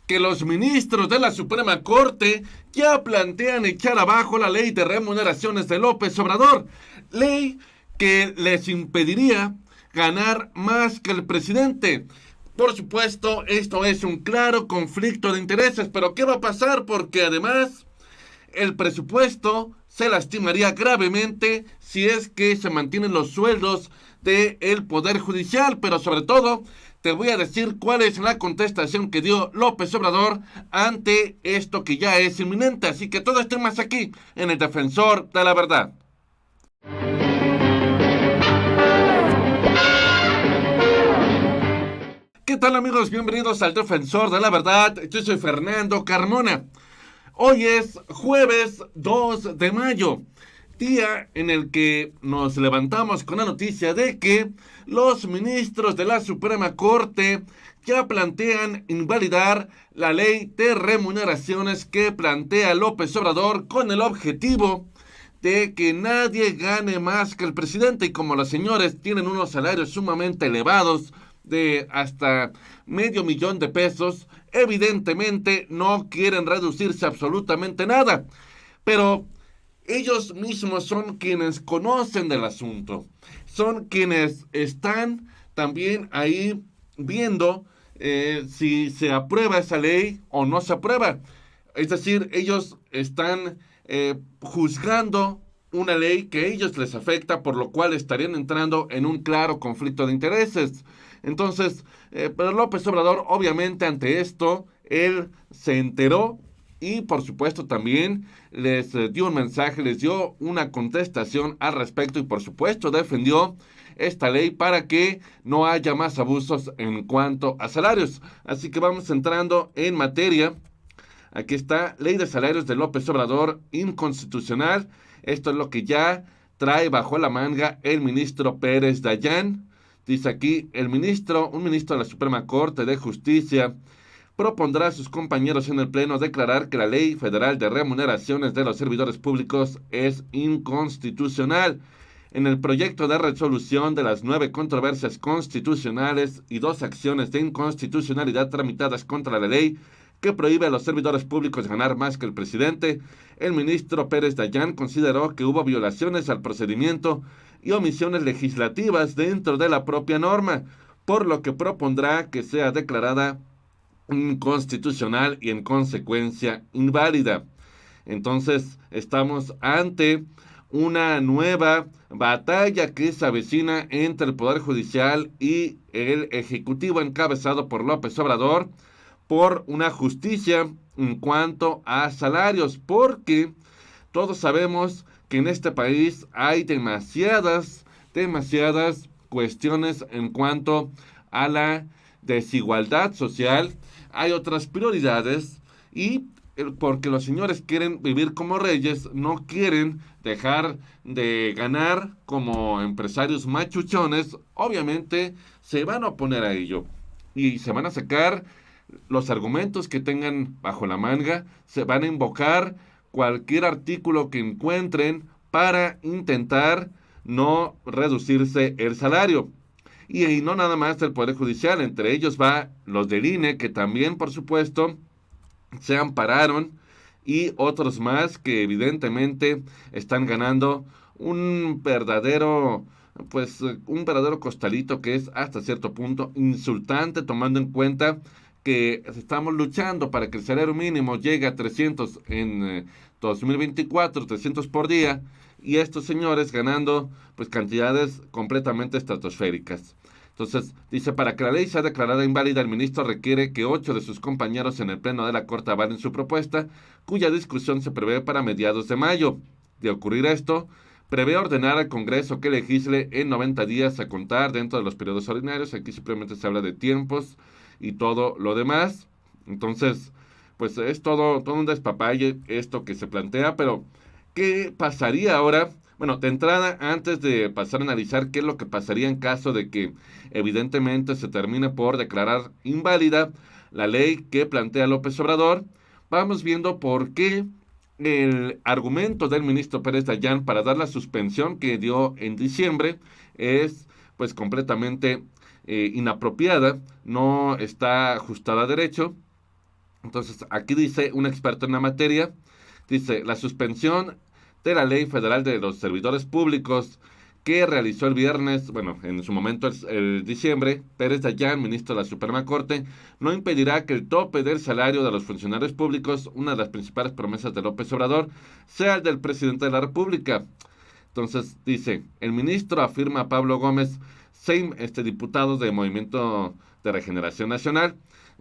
que los ministros de la Suprema Corte ya plantean echar abajo la ley de remuneraciones de López Obrador, ley que les impediría ganar más que el presidente. Por supuesto, esto es un claro conflicto de intereses, pero ¿qué va a pasar? Porque además el presupuesto se lastimaría gravemente si es que se mantienen los sueldos del Poder Judicial, pero sobre todo te voy a decir cuál es la contestación que dio López Obrador ante esto que ya es inminente. Así que todo esto más aquí en el Defensor de la Verdad. ¿Qué tal amigos? Bienvenidos al Defensor de la Verdad. Yo soy Fernando Carmona. Hoy es jueves 2 de mayo, día en el que nos levantamos con la noticia de que los ministros de la Suprema Corte ya plantean invalidar la ley de remuneraciones que plantea López Obrador con el objetivo de que nadie gane más que el presidente. Y como los señores tienen unos salarios sumamente elevados, de hasta $500,000, evidentemente no quieren reducirse absolutamente nada. Pero ellos mismos son quienes conocen del asunto, son quienes están también ahí viendo si se aprueba esa ley o no se aprueba. Es decir, ellos están juzgando una ley que a ellos les afecta, por lo cual estarían entrando en un claro conflicto de intereses. Entonces, pero López Obrador, obviamente, ante esto, él se enteró y, por supuesto, también les dio un mensaje, les dio una contestación al respecto y, por supuesto, defendió esta ley para que no haya más abusos en cuanto a salarios. Así que vamos entrando en materia. Aquí está, ley de salarios de López Obrador, inconstitucional. Esto es lo que ya trae bajo la manga el ministro Pérez Dayán. Dice aquí, un ministro de la Suprema Corte de Justicia propondrá a sus compañeros en el Pleno declarar que la Ley Federal de Remuneraciones de los Servidores Públicos es inconstitucional. En el proyecto de resolución de las 9 controversias constitucionales y 2 acciones de inconstitucionalidad tramitadas contra la ley que prohíbe a los servidores públicos ganar más que el presidente, el ministro Pérez Dayán consideró que hubo violaciones al procedimiento y omisiones legislativas dentro de la propia norma, por lo que propondrá que sea declarada inconstitucional y en consecuencia inválida. Entonces estamos ante una nueva batalla que se avecina entre el Poder Judicial y el Ejecutivo encabezado por López Obrador por una justicia en cuanto a salarios, porque todos sabemos que en este país hay demasiadas cuestiones en cuanto a la desigualdad social, hay otras prioridades y porque los señores quieren vivir como reyes, no quieren dejar de ganar como empresarios machuchones, obviamente se van a oponer a ello y se van a sacar los argumentos que tengan bajo la manga, se van a invocar cualquier artículo que encuentren para intentar no reducirse el salario. Y no nada más del Poder Judicial, entre ellos va los del INE, que también, por supuesto, se ampararon, y otros más que evidentemente están ganando un verdadero costalito que es hasta cierto punto insultante, tomando en cuenta que estamos luchando para que el salario mínimo llegue a 300 en 2024, 300 por día, y estos señores ganando pues cantidades completamente estratosféricas. Entonces, dice, para que la ley sea declarada inválida, el ministro requiere que 8 de sus compañeros en el Pleno de la Corte avalen su propuesta, cuya discusión se prevé para mediados de mayo. De ocurrir esto, prevé ordenar al Congreso que legisle en 90 días a contar dentro de los periodos ordinarios. Aquí simplemente se habla de tiempos y todo lo demás. Entonces, pues es todo un despapalle esto que se plantea, pero ¿qué pasaría ahora? Bueno, de entrada, antes de pasar a analizar qué es lo que pasaría en caso de que evidentemente se termine por declarar inválida la ley que plantea López Obrador, vamos viendo por qué el argumento del ministro Pérez Dayán para dar la suspensión que dio en diciembre es pues completamente inapropiada, no está ajustada a derecho, Entonces, aquí dice un experto en la materia, dice, la suspensión de la Ley Federal de los Servidores Públicos que realizó el viernes, bueno, en su momento el diciembre, Pérez Dayán, ministro de la Suprema Corte, no impedirá que el tope del salario de los funcionarios públicos, una de las principales promesas de López Obrador, sea el del presidente de la República. Entonces dice, el ministro afirma Pablo Gómez, diputado de Movimiento de Regeneración Nacional,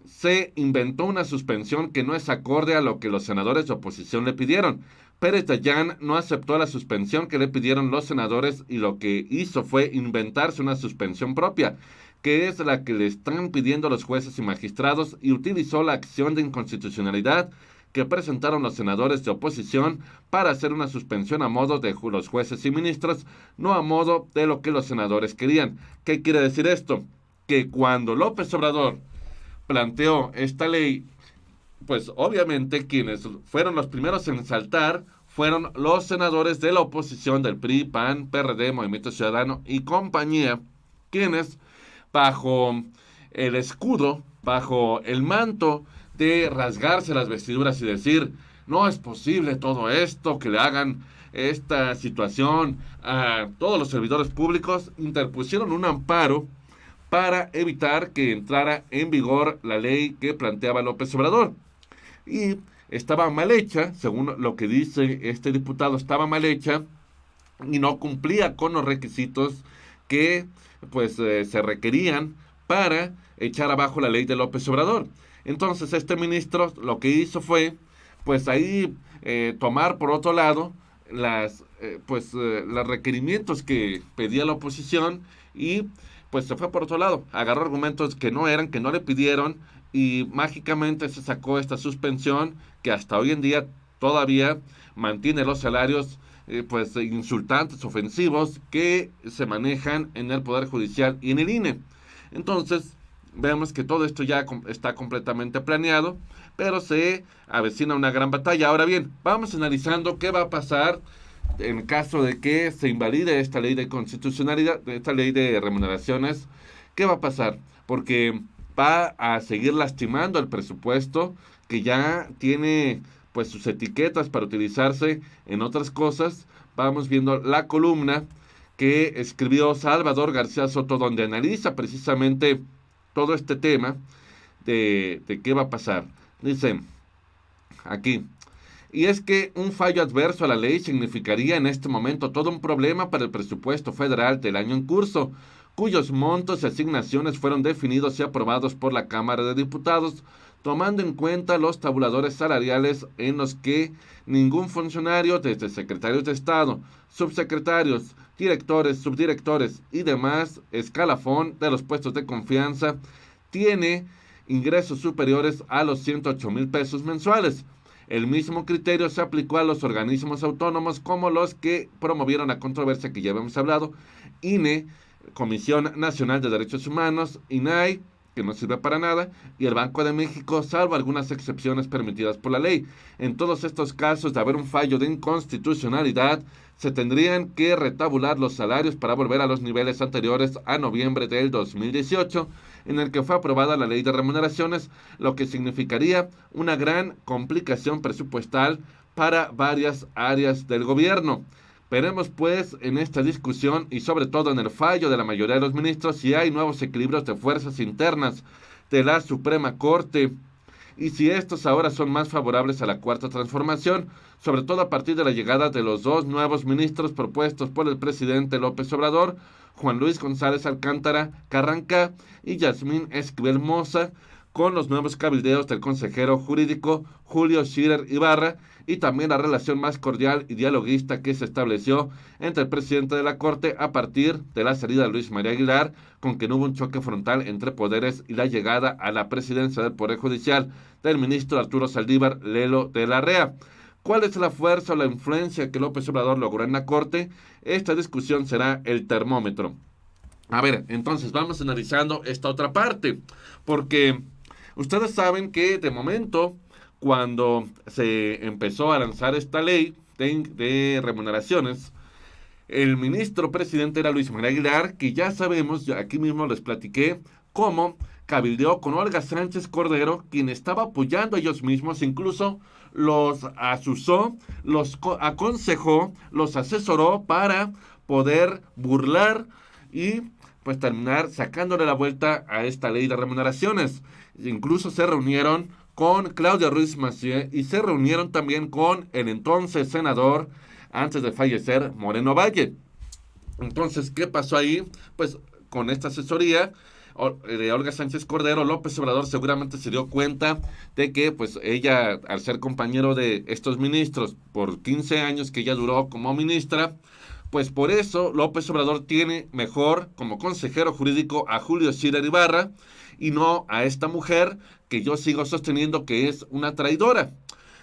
se inventó una suspensión que no es acorde a lo que los senadores de oposición le pidieron. Pérez Dayán no aceptó la suspensión que le pidieron los senadores y lo que hizo fue inventarse una suspensión propia, que es la que le están pidiendo los jueces y magistrados, y utilizó la acción de inconstitucionalidad que presentaron los senadores de oposición para hacer una suspensión a modo de los jueces y ministros, no a modo de lo que los senadores querían. ¿Qué quiere decir esto? Que cuando López Obrador planteó esta ley, pues obviamente quienes fueron los primeros en saltar fueron los senadores de la oposición del PRI, PAN, PRD, Movimiento Ciudadano y compañía, quienes bajo el escudo, bajo el manto de rasgarse las vestiduras y decir, no es posible todo esto, que le hagan esta situación a todos los servidores públicos, interpusieron un amparo para evitar que entrara en vigor la ley que planteaba López Obrador. Y estaba mal hecha, según lo que dice este diputado, estaba mal hecha y no cumplía con los requisitos que pues se requerían para echar abajo la ley de López Obrador. Entonces este ministro lo que hizo fue pues ahí tomar por otro lado los requerimientos que pedía la oposición y pues se fue por otro lado, agarró argumentos que no eran, que no le pidieron y mágicamente se sacó esta suspensión que hasta hoy en día todavía mantiene los salarios pues insultantes, ofensivos que se manejan en el Poder Judicial y en el INE. Entonces, vemos que todo esto ya está completamente planeado, pero se avecina una gran batalla. Ahora bien, vamos analizando qué va a pasar en caso de que se invalide esta ley de constitucionalidad, esta ley de remuneraciones. ¿Qué va a pasar? Porque va a seguir lastimando el presupuesto que ya tiene pues sus etiquetas para utilizarse en otras cosas. Vamos viendo la columna que escribió Salvador García Soto, donde analiza precisamente todo este tema de qué va a pasar. Dice aquí, y es que un fallo adverso a la ley significaría en este momento todo un problema para el presupuesto federal del año en curso, cuyos montos y asignaciones fueron definidos y aprobados por la Cámara de Diputados, tomando en cuenta los tabuladores salariales en los que ningún funcionario, desde secretarios de Estado, subsecretarios, directores, subdirectores y demás escalafón de los puestos de confianza, tiene ingresos superiores a los 108,000 pesos mensuales. El mismo criterio se aplicó a los organismos autónomos como los que promovieron la controversia que ya habíamos hablado, INE, Comisión Nacional de Derechos Humanos, INAI, que no sirve para nada, y el Banco de México, salvo algunas excepciones permitidas por la ley. En todos estos casos de haber un fallo de inconstitucionalidad, se tendrían que retabular los salarios para volver a los niveles anteriores a noviembre del 2018, en el que fue aprobada la ley de remuneraciones, lo que significaría una gran complicación presupuestal para varias áreas del gobierno. Veremos pues en esta discusión y sobre todo en el fallo de la mayoría de los ministros si hay nuevos equilibrios de fuerzas internas de la Suprema Corte y si estos ahora son más favorables a la Cuarta Transformación, sobre todo a partir de la llegada de los dos nuevos ministros propuestos por el presidente López Obrador, Juan Luis González Alcántara Carranca y Yasmín Esquivel Moza, con los nuevos cabildeos del consejero jurídico Julio Scherer Ibarra y también la relación más cordial y dialoguista que se estableció entre el presidente de la Corte a partir de la salida de Luis María Aguilar, con que no hubo un choque frontal entre poderes y la llegada a la presidencia del Poder Judicial del ministro Arturo Saldívar Lelo de la Rea. ¿Cuál es la fuerza o la influencia que López Obrador logró en la Corte? Esta discusión será el termómetro. A ver, entonces vamos analizando esta otra parte, porque ustedes saben que de momento, cuando se empezó a lanzar esta ley de remuneraciones, el ministro presidente era Luis María Aguilar, que ya sabemos, aquí mismo les platiqué, cómo cabildeó con Olga Sánchez Cordero, quien estaba apoyando a ellos mismos, incluso los asusó, los aconsejó, los asesoró para poder burlar y pues terminar sacándole la vuelta a esta ley de remuneraciones. Incluso se reunieron con Claudia Ruiz Massieu y se reunieron también con el entonces senador, antes de fallecer, Moreno Valle. Entonces, ¿qué pasó ahí? Pues con esta asesoría de Olga Sánchez Cordero, López Obrador seguramente se dio cuenta de que pues ella, al ser compañero de estos ministros por 15 años que ella duró como ministra, pues por eso López Obrador tiene mejor como consejero jurídico a Julio Scherer Ibarra y no a esta mujer que yo sigo sosteniendo que es una traidora.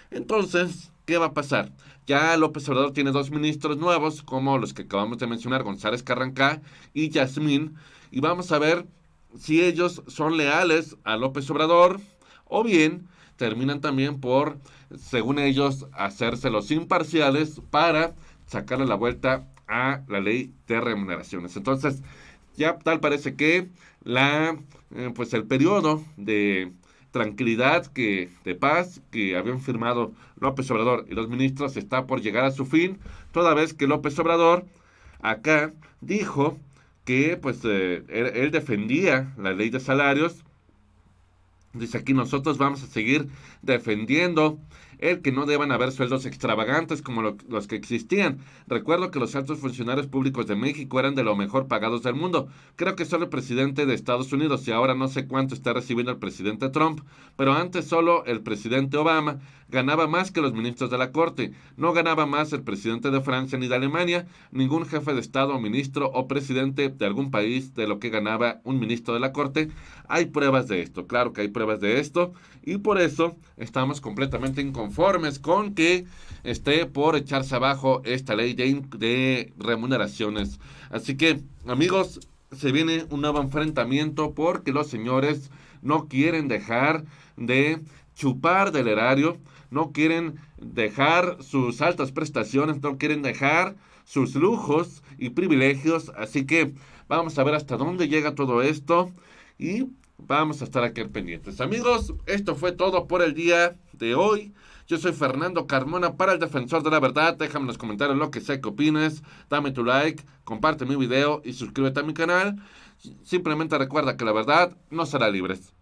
Entonces, ¿qué va a pasar? Ya López Obrador tiene dos ministros nuevos, como los que acabamos de mencionar, González Carrancá y Yasmín, y vamos a ver si ellos son leales a López Obrador o bien terminan también por, según ellos, hacerse los imparciales para sacarle la vuelta a la ley de remuneraciones. Entonces, ya tal parece que pues el periodo de tranquilidad, de paz que habían firmado López Obrador y los ministros está por llegar a su fin, toda vez que López Obrador acá dijo que pues él defendía la ley de salarios. Dice aquí, nosotros vamos a seguir defendiendo el que no deban haber sueldos extravagantes como los que existían. Recuerdo que los altos funcionarios públicos de México eran de lo mejor pagados del mundo. Creo que solo el presidente de Estados Unidos, y ahora no sé cuánto está recibiendo el presidente Trump, pero antes solo el presidente Obama ganaba más que los ministros de la Corte. No ganaba más el presidente de Francia ni de Alemania, ningún jefe de Estado, ministro o presidente de algún país de lo que ganaba un ministro de la Corte. Hay pruebas de esto, claro que hay pruebas de esto, y por eso estamos completamente inconformes con que esté por echarse abajo esta ley de remuneraciones. Así que, amigos, se viene un nuevo enfrentamiento porque los señores no quieren dejar de chupar del erario, no quieren dejar sus altas prestaciones, no quieren dejar sus lujos y privilegios. Así que vamos a ver hasta dónde llega todo esto y vamos a estar aquí pendientes. Amigos, esto fue todo por el día de hoy. Yo soy Fernando Carmona para el Defensor de la Verdad. Déjame en los comentarios lo que sea que opines. Dame tu like, comparte mi video y suscríbete a mi canal. Simplemente recuerda que la verdad nos hará libres.